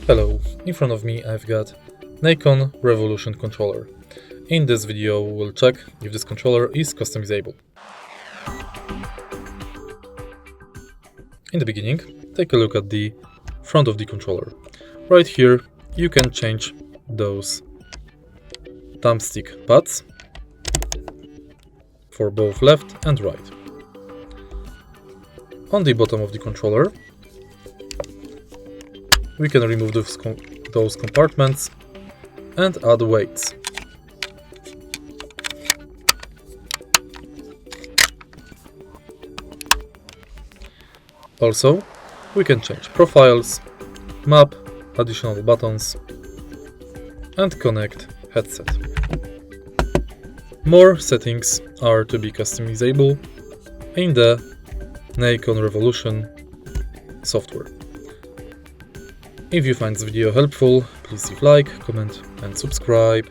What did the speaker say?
Hello, in front of me I've got Nacon Revolution controller. In this video we'll check if this controller is customizable. In the beginning, take a look at the front of the controller. Right here you can change those thumbstick pads for both left and right. On the bottom of the controller we can remove those compartments and add weights. Also, we can change profiles, map additional buttons, and connect headset. More settings are to be customizable in the Nacon Revolution software. If you find this video helpful, please leave like, comment and subscribe.